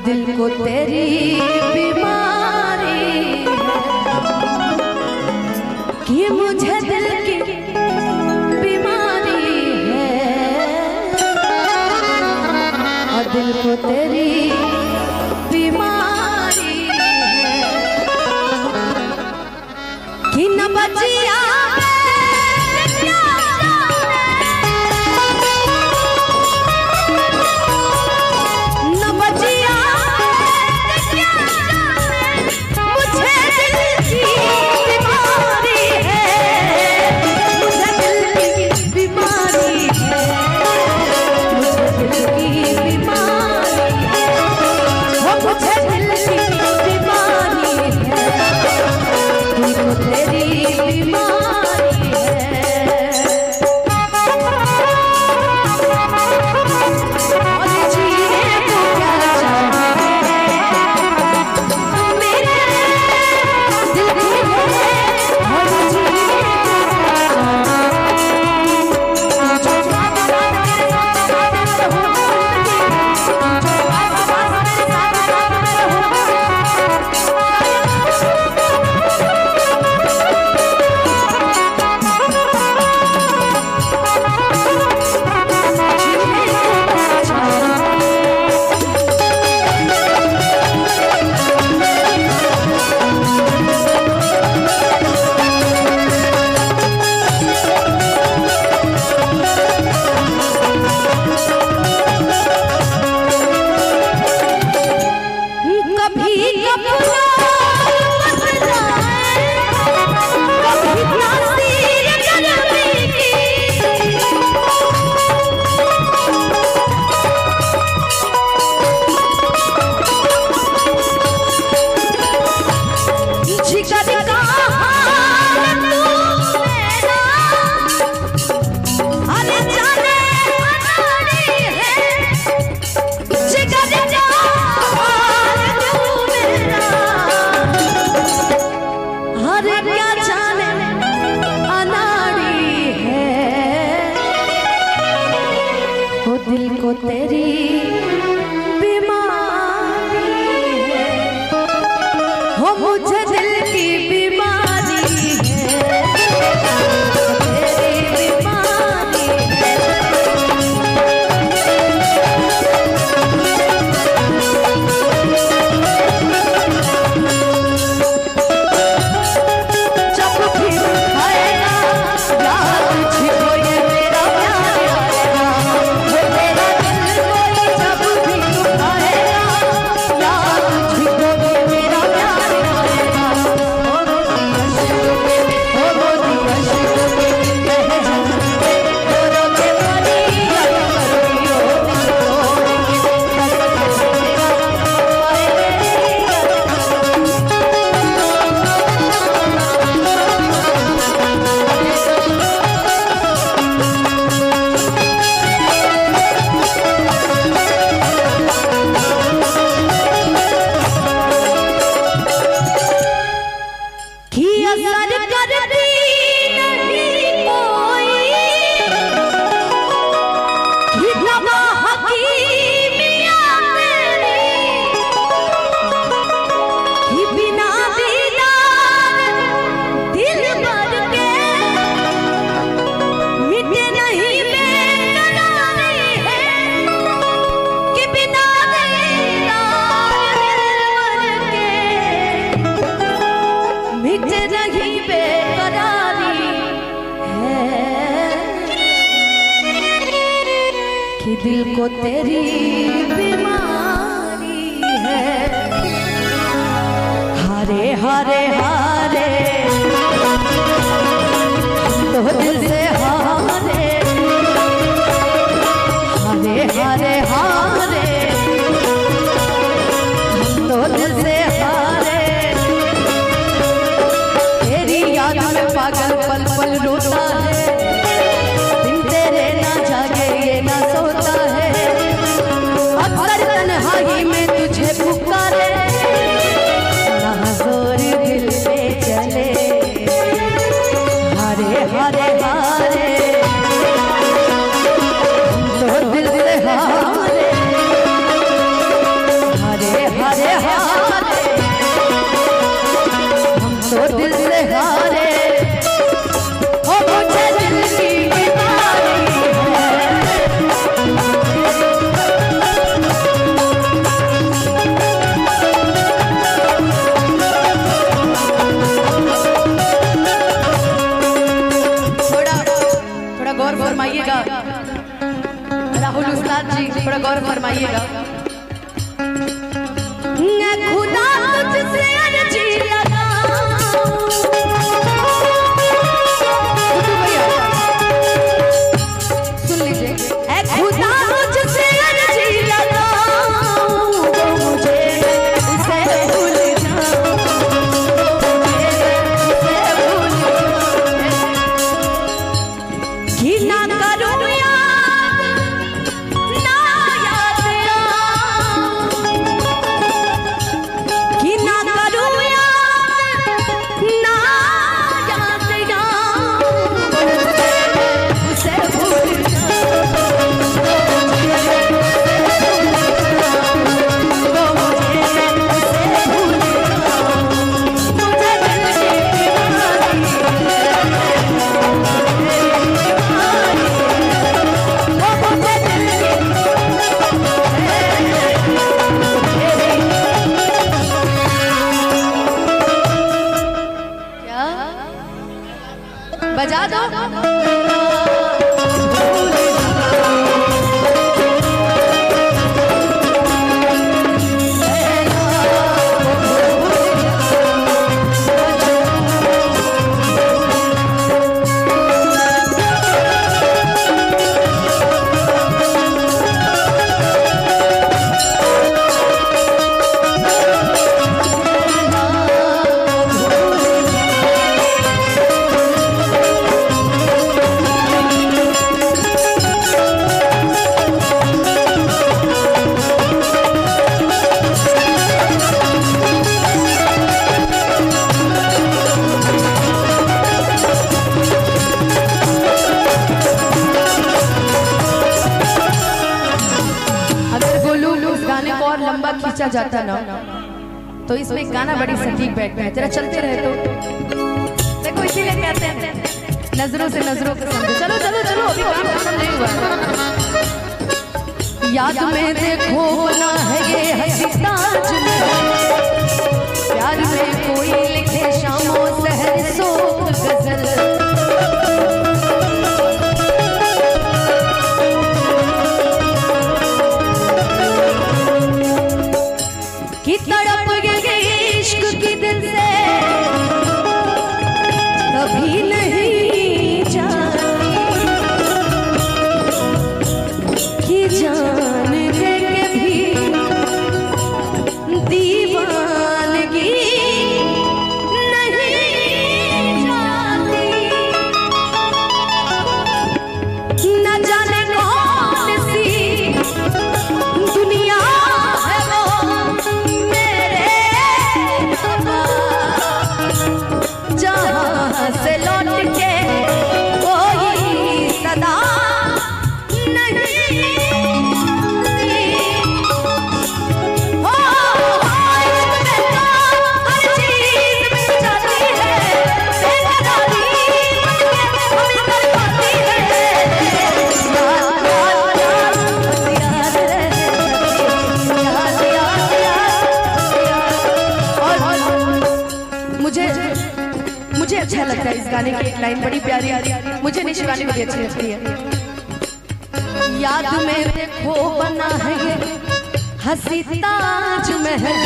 दिल को तेरी बीमारी कि मुझे दिल की बीमारी है और दिल को तेरी बीमारी है कि न बचिया दिल को तेरी बीमारी है हो मुझे दिल की बीमारी है तेरी बीमारी है जब भी आएगा याद तुझको ये मेरा प्यार आएगा कि दिल को तेरी बीमारी है हारे हारे हारे तो दिल से हारे फरमाइएगा। राहुल उस्ताद जी थोड़ा गौर फरमाइएगा। खुदा तुझसे अर्जी लगाऊं, सुन लीजिए, ऐ खुदा तुझसे अर्जी लगाऊं, तो मुझे उसे भूल जाऊं, कि ना करूं याद, ना याद आऊं, कि ना करूं याद, ना याद आऊं, उसे भूल बजा दो। लंबा खींचा जाता ना तो इसमें गाना बड़ी सटीक बैठता है, जरा चलते रहे तो देखो, इसीलिए कहते हैं नजरों से नजरों को समझो। चलो चलो चलो, अभी काम खत्म नहीं हुआ। याद में देखो ना है ये हंसी ताजमहल, प्यार में कोई लिखे शामों सहर सोख गजल, कि तड़प गए इश्क की दिल से कभी नहीं जानी, कि जान दे के भी दीवानगी नहीं जाती, न जाने कौन सी दुनिया है वो जहाँ से लौट के कोई सदा नहीं हो, हर चीज मिल जाती है, बेकरारी हमें कर पाती है, मुझे अच्छा लगता है इस गाने की एक लाइन बड़ी प्यारी आ रही है, मुझे नहीं शिवानी बड़ी अच्छी लगती है। याद में देखो बना है ये हंसी ताजमहल,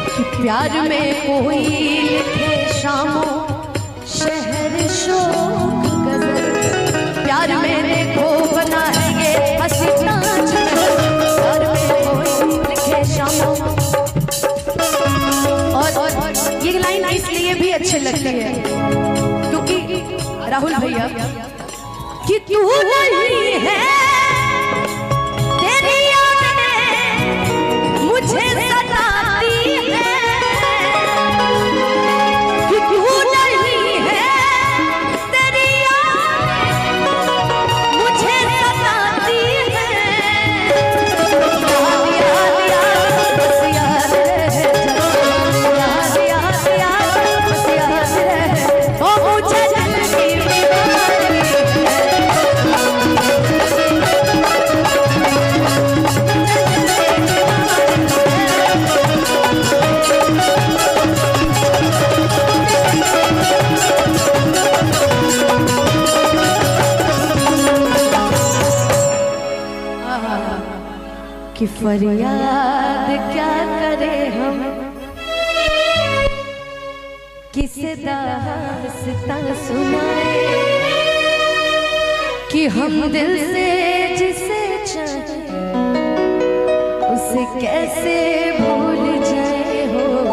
कि प्यार में कोई लिखे शामों शहर शोक गजल, प्यार में देखो बना है ये हंसी ताजमहल, प्यार में कोई लिखे शामों। और ये लाइन इसलिए भी अच्छी लगती है क्योंकि राहुल भैया, कि तू नहीं है तेरी यादें मुझे सताती है, कि तू नहीं है तेरी यादें मुझे सताती है, याद याद बस याद रहे, याद याद याद बस याद रहे, ओ मुझे दिल की दीवानी है। कि फरियाद क्या करें हम, किसे दास्तां सुनाए कि हम दिल से जिसे चाहे उसे कैसे भूल जाए हो।